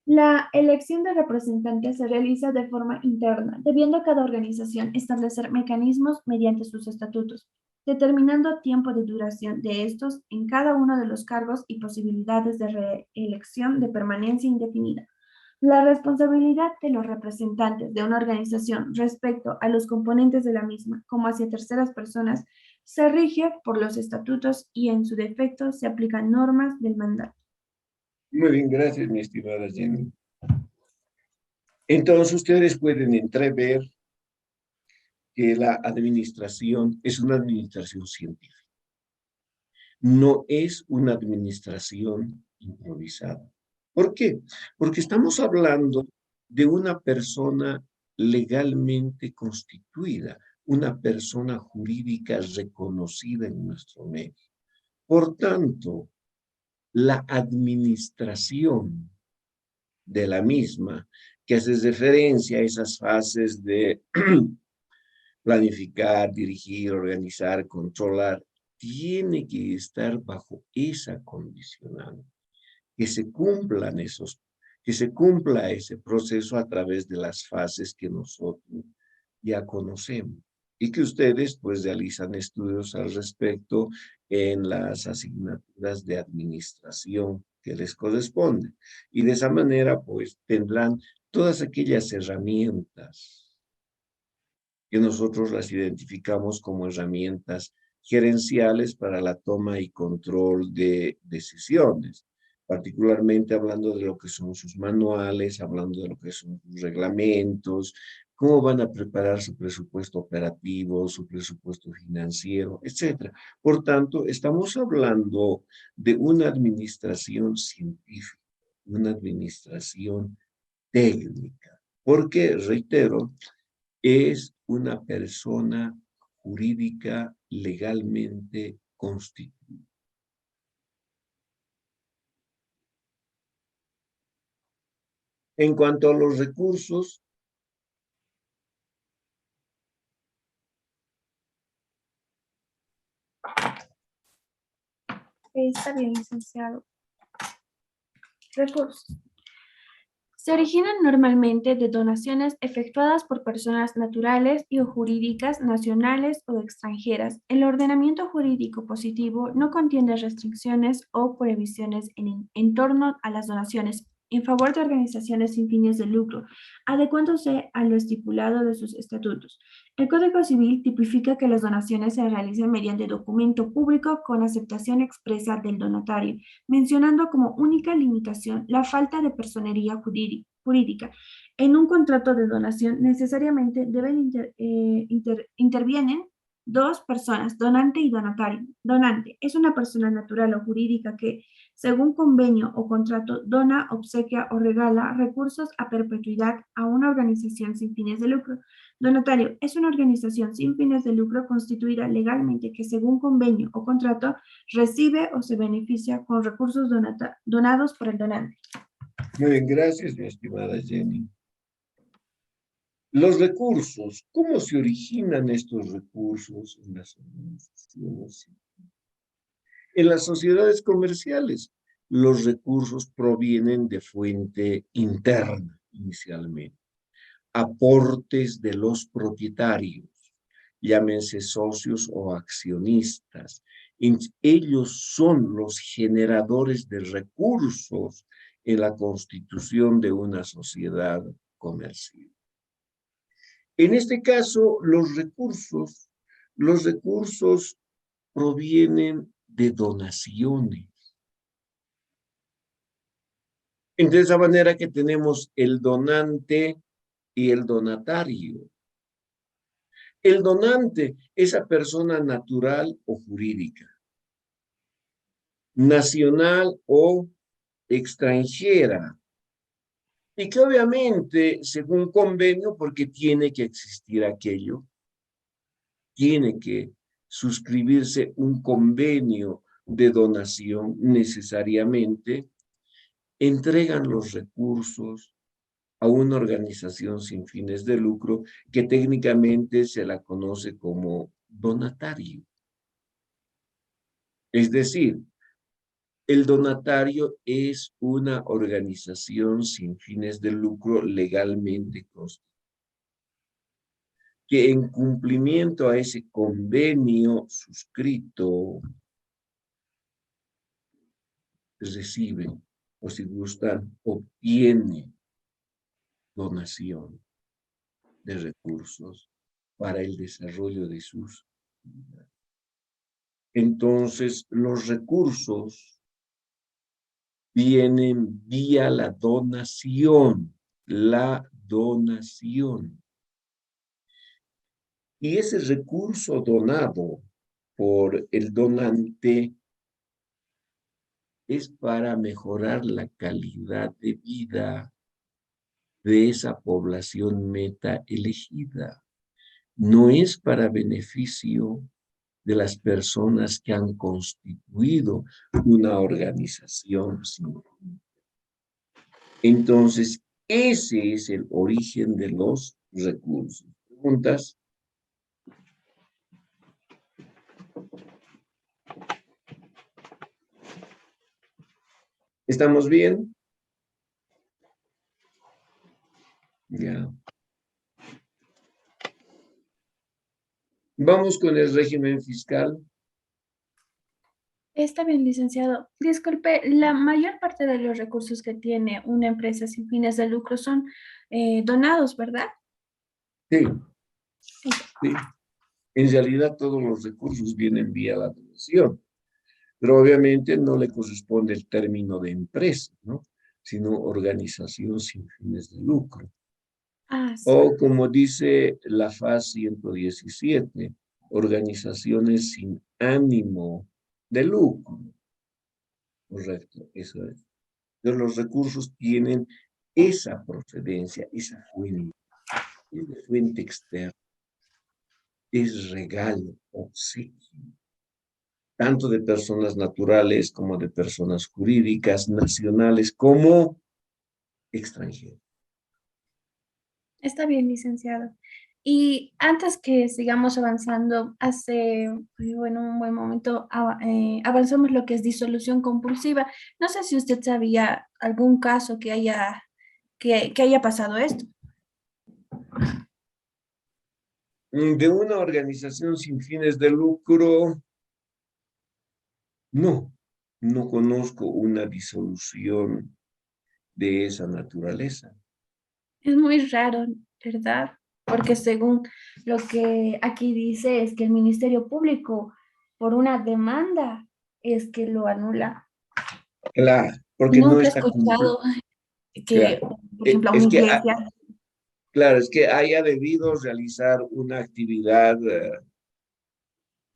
B: La elección de representantes se realiza de forma interna, debiendo cada organización establecer mecanismos mediante sus estatutos, determinando tiempo de duración de estos en cada uno de los cargos y posibilidades de reelección de permanencia indefinida. La responsabilidad de los representantes de una organización respecto a los componentes de la misma, como hacia terceras personas, se rige por los estatutos y en su defecto se aplican normas del mandato.
A: Muy bien, gracias, mi estimada Jenny. Entonces, ustedes pueden entrever que la administración es una administración científica. No es una administración improvisada. ¿Por qué? Porque estamos hablando de una persona legalmente constituida, una persona jurídica reconocida en nuestro medio. Por tanto, la administración de la misma, que hace referencia a esas fases de planificar, dirigir, organizar, controlar, tiene que estar bajo esa condicionante, que se cumplan que se cumpla ese proceso a través de las fases que nosotros ya conocemos y que ustedes pues realizan estudios al respecto en las asignaturas de administración que les corresponden. Y de esa manera pues tendrán todas aquellas herramientas que nosotros las identificamos como herramientas gerenciales para la toma y control de decisiones, particularmente hablando de lo que son sus manuales, hablando de lo que son sus reglamentos, cómo van a preparar su presupuesto operativo, su presupuesto financiero, etcétera. Por tanto, estamos hablando de una administración científica, una administración técnica, porque, reitero, es una persona jurídica legalmente constituida. En cuanto a los recursos,
B: Está bien, licenciado. Recursos. Se originan normalmente de donaciones efectuadas por personas naturales y o jurídicas nacionales o extranjeras. El ordenamiento jurídico positivo no contiene restricciones o prohibiciones en torno a las donaciones en favor de organizaciones sin fines de lucro, adecuándose a lo estipulado de sus estatutos. El Código Civil tipifica que las donaciones se realicen mediante documento público con aceptación expresa del donatario, mencionando como única limitación la falta de personería jurídica. En un contrato de donación necesariamente intervienen dos personas, donante y donatario. Donante es una persona natural o jurídica que, según convenio o contrato, dona, obsequia o regala recursos a perpetuidad a una organización sin fines de lucro. Donatario es una organización sin fines de lucro constituida legalmente que, según convenio o contrato, recibe o se beneficia con recursos donados por el donante.
A: muy bien, gracias, mi estimada Jenny. Los recursos, ¿cómo se originan estos recursos en las organizaciones? En las sociedades comerciales, los recursos provienen de fuente interna inicialmente. Aportes de los propietarios, llámense socios o accionistas. Ellos son los generadores de recursos en la constitución de una sociedad comercial. En este caso, los recursos provienen de donaciones. De esa manera que tenemos el donante y el donatario. El donante, esa persona natural o jurídica, nacional o extranjera, y que obviamente, según convenio, porque tiene que existir aquello, tiene que suscribirse un convenio de donación necesariamente, entregan los recursos a una organización sin fines de lucro que técnicamente se la conoce como donatario. Es decir, el donatario es una organización sin fines de lucro legalmente constituida, que en cumplimiento a ese convenio suscrito recibe, o si gustan, obtiene donación de recursos para el desarrollo de sus actividades. Entonces, los recursos vienen vía la donación. Y ese recurso donado por el donante es para mejorar la calidad de vida de esa población meta elegida. No es para beneficio de las personas que han constituido una organización sin fin. Entonces, ese es el origen de los recursos. ¿Preguntas? ¿Estamos bien? Ya. Vamos con el régimen fiscal.
B: Está bien, licenciado. Disculpe, la mayor parte de los recursos que tiene una empresa sin fines de lucro son donados, ¿verdad?
A: Sí, sí. En realidad todos los recursos vienen vía la donación, pero obviamente no le corresponde el término de empresa, ¿no? Sino organización sin fines de lucro.
B: Sí.
A: O como dice la FAS 117, organizaciones sin ánimo de lucro. Correcto, eso es. Pero los recursos tienen esa procedencia, esa fuente, es de fuente externa, es regalo, obsequio, tanto de personas naturales como de personas jurídicas, nacionales como extranjeras.
B: Está bien, licenciado. Y antes que sigamos avanzando, bueno, un buen momento avanzamos lo que es disolución compulsiva. No sé si usted sabía algún caso que haya pasado esto.
A: De una organización sin fines de lucro, no, no conozco una disolución de esa naturaleza.
B: Es muy raro, ¿verdad? Porque según lo que aquí dice es que el Ministerio Público, por una demanda, es que lo anula.
A: Claro, porque no
B: Nunca he
A: está cumplido.
B: escuchado que,
A: Claro.
B: por ejemplo, a una
A: Es que,
B: iglesia.
A: claro, es que haya debido realizar una actividad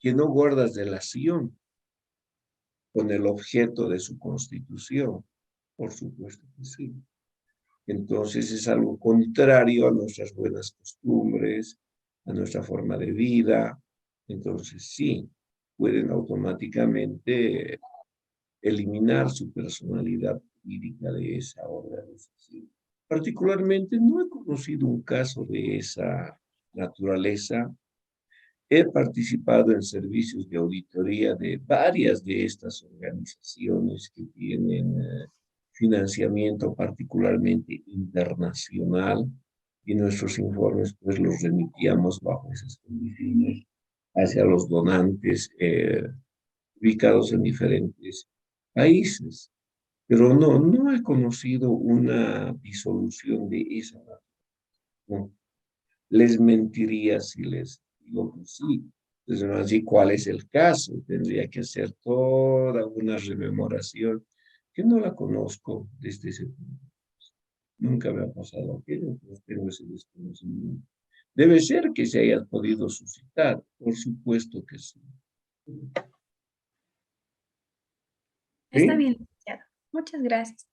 A: que no guarda relación con el objeto de su constitución. Por supuesto que sí. Entonces es algo contrario a nuestras buenas costumbres, a nuestra forma de vida. Entonces sí, pueden automáticamente eliminar su personalidad jurídica de esa organización. Particularmente no he conocido un caso de esa naturaleza. He participado en servicios de auditoría de varias de estas organizaciones que tienen financiamiento particularmente internacional y nuestros informes pues los remitíamos bajo esas condiciones hacia los donantes ubicados en diferentes países. Pero no, no he conocido una disolución de esa naturaleza. No. Les mentiría si les digo que sí. Entonces, no así, ¿cuál es el caso? Tendría que hacer toda una rememoración que no la conozco desde ese punto. Nunca me ha pasado aquello, entonces tengo ese desconocimiento. Debe ser que se haya podido suscitar, por supuesto que sí.
B: Está
A: ¿Sí?
B: bien, licenciado. Muchas gracias.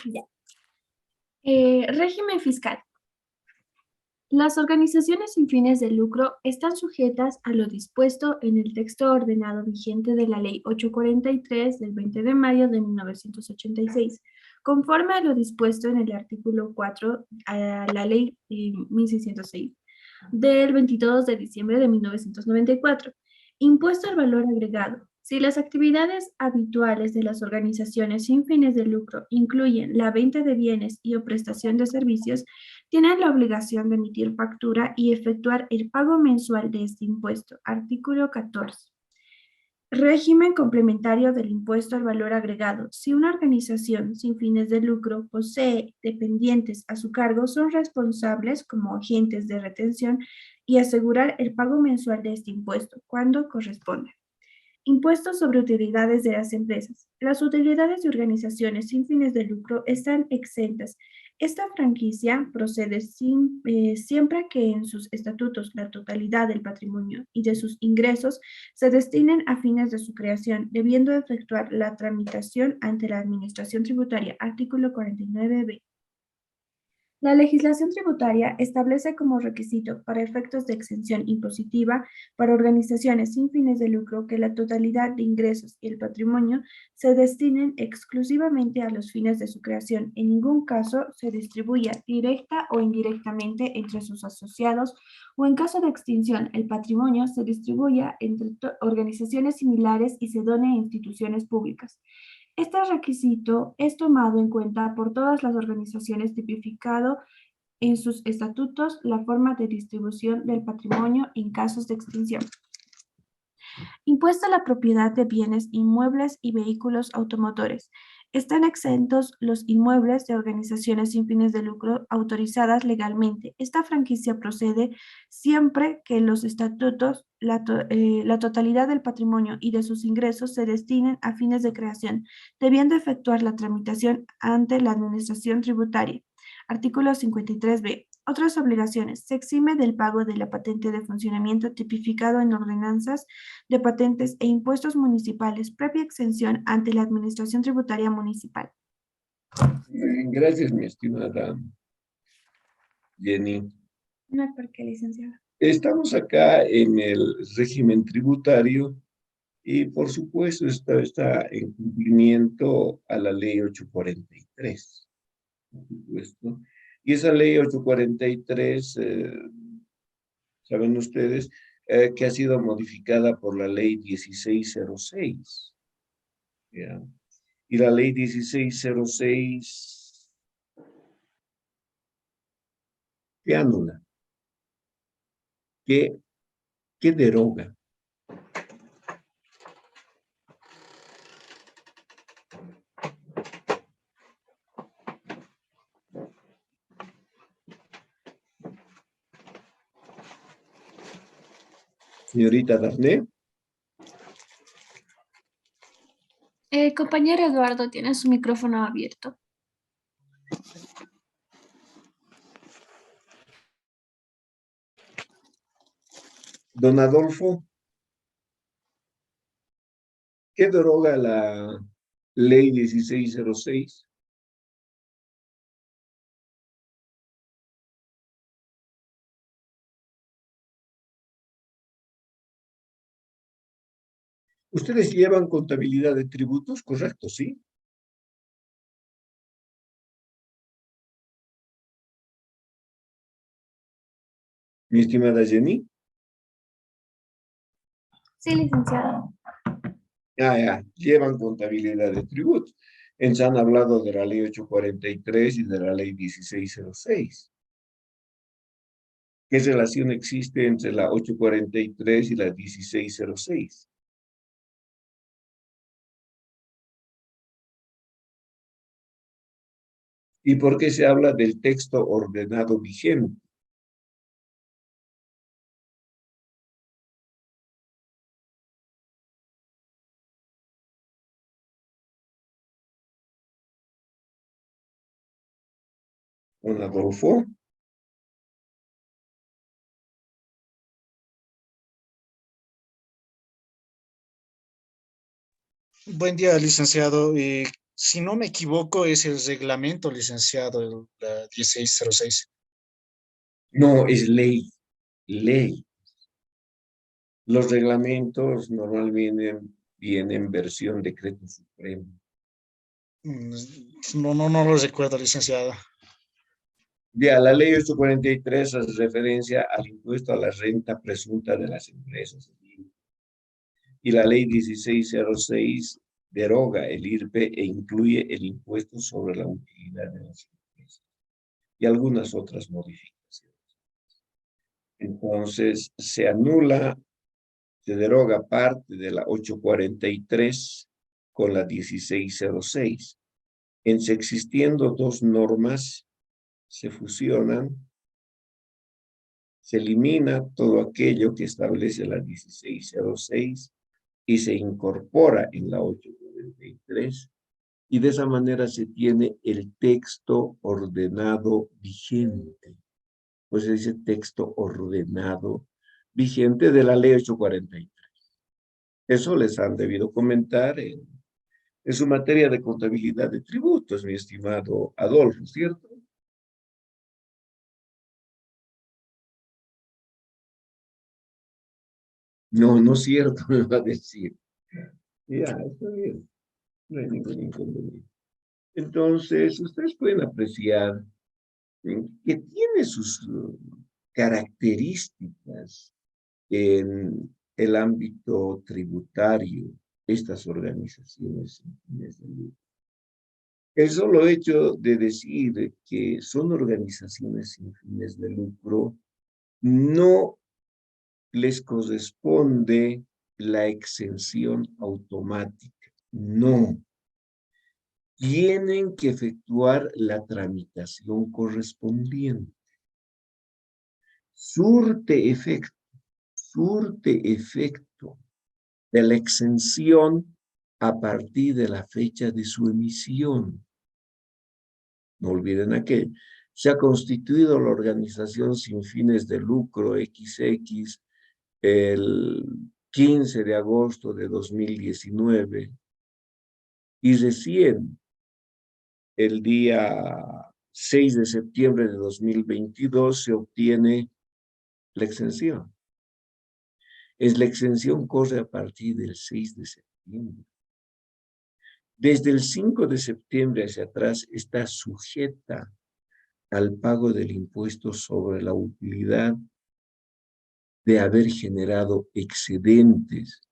B: Ya. Régimen fiscal. Las organizaciones sin fines de lucro están sujetas a lo dispuesto en el texto ordenado vigente de la Ley 843 del 20 de mayo de 1986, conforme a lo dispuesto en el artículo 4 a la Ley 1606 del 22 de diciembre de 1994. Impuesto al valor agregado. Si las actividades habituales de las organizaciones sin fines de lucro incluyen la venta de bienes y o prestación de servicios, tienen la obligación de emitir factura y efectuar el pago mensual de este impuesto. Artículo 14. Régimen complementario del impuesto al valor agregado. Si una organización sin fines de lucro posee dependientes a su cargo, son responsables como agentes de retención y asegurar el pago mensual de este impuesto cuando corresponda. Impuestos sobre utilidades de las empresas. Las utilidades de organizaciones sin fines de lucro están exentas. Esta franquicia procede siempre que en sus estatutos la totalidad del patrimonio y de sus ingresos se destinen a fines de su creación, debiendo efectuar la tramitación ante la Administración Tributaria. Artículo 49b. La legislación tributaria establece como requisito para efectos de exención impositiva para organizaciones sin fines de lucro que la totalidad de ingresos y el patrimonio se destinen exclusivamente a los fines de su creación. En ningún caso se distribuya directa o indirectamente entre sus asociados o en caso de extinción el patrimonio se distribuya entre organizaciones similares y se done a instituciones públicas. Este requisito es tomado en cuenta por todas las organizaciones tipificado en sus estatutos la forma de distribución del patrimonio en casos de extinción. Impuesto a la propiedad de bienes inmuebles y vehículos automotores. Están exentos los inmuebles de organizaciones sin fines de lucro autorizadas legalmente. Esta franquicia procede siempre que los estatutos, la totalidad del patrimonio y de sus ingresos se destinen a fines de creación, debiendo efectuar la tramitación ante la Administración Tributaria. Artículo 53b. Otras obligaciones. Se exime del pago de la patente de funcionamiento tipificado en ordenanzas de patentes e impuestos municipales, previa exención ante la Administración Tributaria Municipal.
A: Gracias, mi estimada Jenny.
B: No hay por qué, licenciada.
A: Estamos acá en el régimen tributario y, por supuesto, está en cumplimiento a la ley 843, por supuesto. Y esa ley 843, saben ustedes, que ha sido modificada por la ley 1606. ¿Ya? Y la ley 1606, ¿qué anula? ¿Qué deroga? Señorita Darné.
B: El compañero Eduardo tiene su micrófono abierto.
A: Don Adolfo, ¿qué deroga la ley 1606? Ustedes llevan contabilidad de tributos, ¿correcto? ¿Sí? Mi estimada Jenny.
B: Sí, licenciado.
A: Ya, llevan contabilidad de tributos. Se han hablado de la ley 843 y de la ley 1606. ¿Qué relación existe entre la 843 y la 1606? ¿Y por qué se habla del texto ordenado vigente? Don Adolfo.
C: Buen día, licenciado. Si no me equivoco, es el reglamento, licenciado, la 1606.
A: No, es ley, ley. Los reglamentos normalmente vienen versión decreto supremo.
C: Mm, No lo recuerdo, licenciado.
A: Ya, la ley 843 hace referencia al impuesto a la renta presunta de las empresas. Y la ley 1606 deroga el IRPE e incluye el impuesto sobre la utilidad de las empresas y algunas otras modificaciones. Entonces, se anula, se deroga parte de la 843 con la 1606. Existiendo dos normas, se fusionan, se elimina todo aquello que establece la 1606 y se incorpora en la 843, y de esa manera se tiene el texto ordenado vigente. Pues se dice texto ordenado vigente de la ley 843. Eso les han debido comentar en su materia de contabilidad de tributos, mi estimado Adolfo, ¿cierto? No, no es cierto, me va a decir. Ya, está bien, no hay ningún inconveniente. Entonces, ustedes pueden apreciar que tiene sus características en el ámbito tributario, estas organizaciones sin fines de lucro. El solo hecho de decir que son organizaciones sin fines de lucro no les corresponde la exención automática. No. Tienen que efectuar la tramitación correspondiente. Surte efecto de la exención a partir de la fecha de su emisión. No olviden aquello. Se ha constituido la organización sin fines de lucro XX el 15 de agosto de 2019 y recién el día 6 de septiembre de 2022 se obtiene la exención. La exención corre a partir del 6 de septiembre. Desde el 5 de septiembre hacia atrás está sujeta al pago del impuesto sobre la utilidad de haber generado excedentes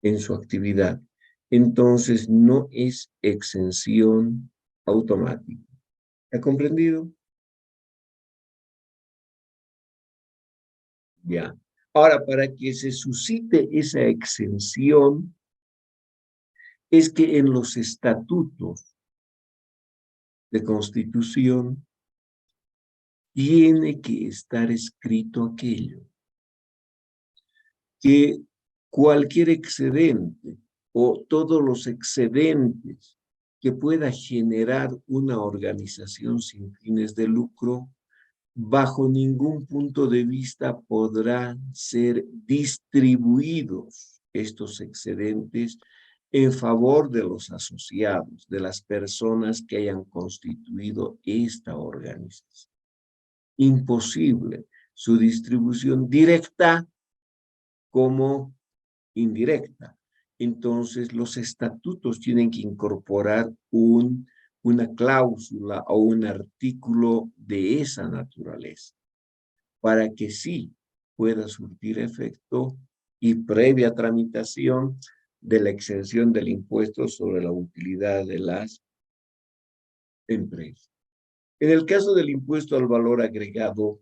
A: en su actividad. Entonces, no es exención automática. ¿Ha comprendido? Ya. Ahora, para que se suscite esa exención, es que en los estatutos de constitución tiene que estar escrito aquello, que cualquier excedente o todos los excedentes que pueda generar una organización sin fines de lucro, bajo ningún punto de vista podrán ser distribuidos estos excedentes en favor de los asociados, de las personas que hayan constituido esta organización. Imposible su distribución directa como indirecta. Entonces, los estatutos tienen que incorporar una cláusula o un artículo de esa naturaleza para que sí pueda surtir efecto y previa tramitación de la exención del impuesto sobre la utilidad de las empresas. En el caso del impuesto al valor agregado,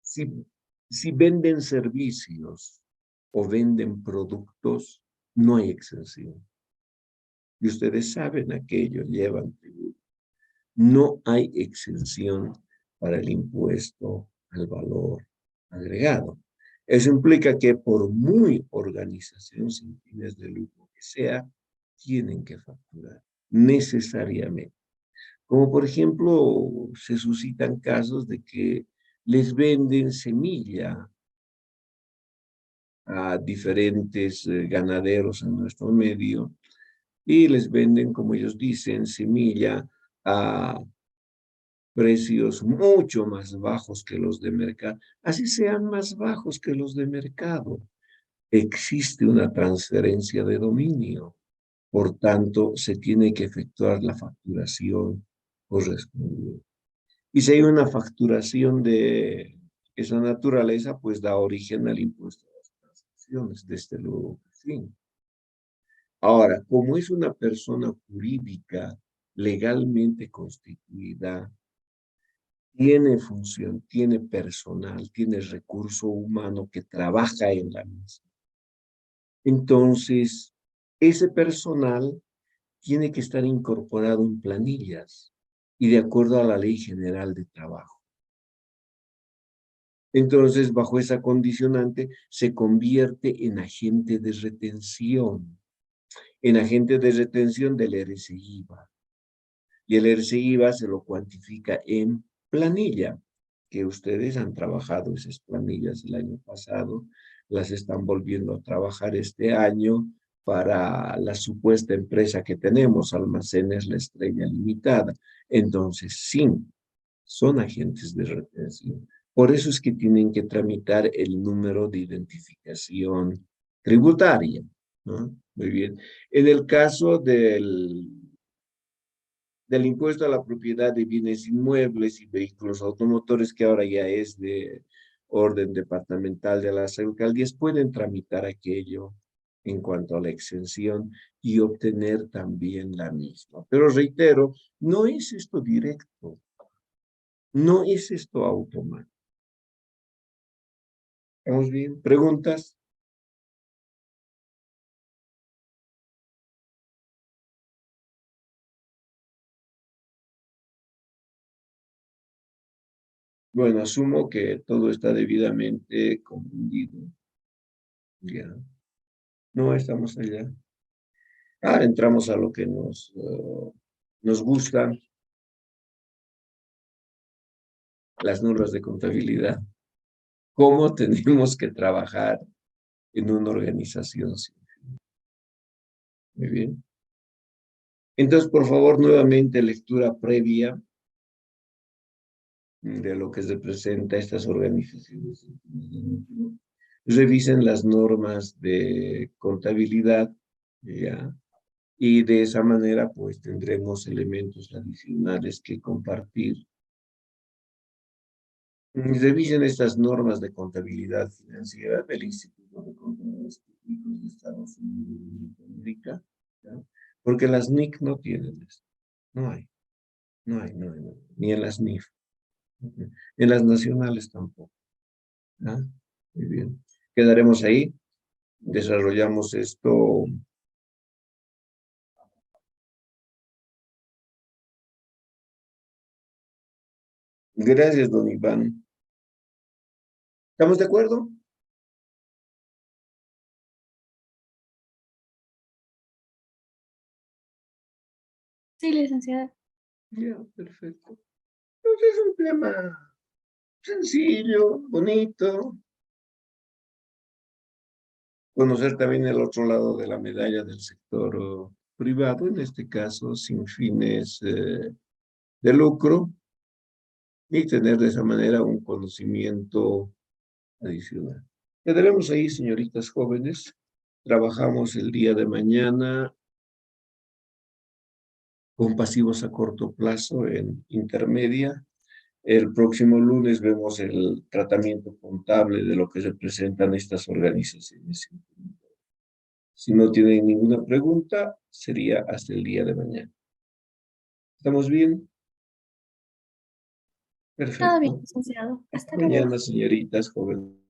A: si venden servicios o venden productos, no hay exención. Y ustedes saben aquello, llevan tributo. No hay exención para el impuesto al valor agregado. Eso implica que por muy organización sin fines de lucro que sea, tienen que facturar necesariamente. Como por ejemplo, se suscitan casos de que les venden semilla a diferentes ganaderos en nuestro medio y les venden, como ellos dicen, semilla a precios mucho más bajos que los de mercado. Así sean más bajos que los de mercado. Existe una transferencia de dominio. Por tanto, se tiene que efectuar la facturación correspondiente. Y si hay una facturación de esa naturaleza, pues da origen al impuesto a las transacciones, desde luego que sí. Ahora, como es una persona jurídica legalmente constituida, tiene función, tiene personal, tiene recurso humano que trabaja en la misma. Entonces, ese personal tiene que estar incorporado en planillas y de acuerdo a la Ley General de Trabajo. Entonces, bajo esa condicionante, se convierte en agente de retención del RCIVA. Y el RCIVA se lo cuantifica en planilla, que ustedes han trabajado esas planillas el año pasado, las están volviendo a trabajar este año para la supuesta empresa que tenemos, Almacenes La Estrella Limitada. Entonces, sí, son agentes de retención. Por eso es que tienen que tramitar el número de identificación tributaria, ¿no? Muy bien. En el caso del impuesto a la propiedad de bienes inmuebles y vehículos automotores, que ahora ya es de orden departamental de las alcaldías, pueden tramitar aquello en cuanto a la exención y obtener también la misma. Pero reitero, no es esto directo, no es esto automático. ¿Estamos bien? ¿Preguntas? Bueno, asumo que todo está debidamente comprendido. Ya. No estamos allá. Entramos a lo que nos gusta. las normas de contabilidad. ¿Cómo tenemos que trabajar en una organización sin fin? Muy bien. Entonces, por favor, nuevamente lectura previa de lo que se presenta a estas organizaciones. Revisen las normas de contabilidad, ¿ya? Y de esa manera, pues, tendremos elementos adicionales que compartir. Revisen estas normas de contabilidad financiera del Instituto de Contadores Públicos de Estados Unidos de Norteamérica, ¿ya? Porque las NIC no tienen esto. No hay. No hay. Ni en las NIF. En las nacionales tampoco. ¿Ya? Muy bien. Quedaremos ahí. Desarrollamos esto. Gracias, don Iván. ¿Estamos de acuerdo?
B: Sí, licenciada.
A: Ya, perfecto. Entonces es un tema sencillo, bonito. Conocer también el otro lado de la medalla del sector privado, en este caso sin fines de lucro, y tener de esa manera un conocimiento adicional. Quedaremos ahí, señoritas jóvenes. Trabajamos el día de mañana con pasivos a corto plazo en intermedia. El próximo lunes vemos el tratamiento contable de lo que representan estas organizaciones. Si no tienen ninguna pregunta, sería hasta el día de mañana. ¿Estamos bien?
B: Todo bien,
A: Perfecto.
B: licenciado.
A: Hasta
B: Hasta luego.
A: mañana, señoritas jóvenes.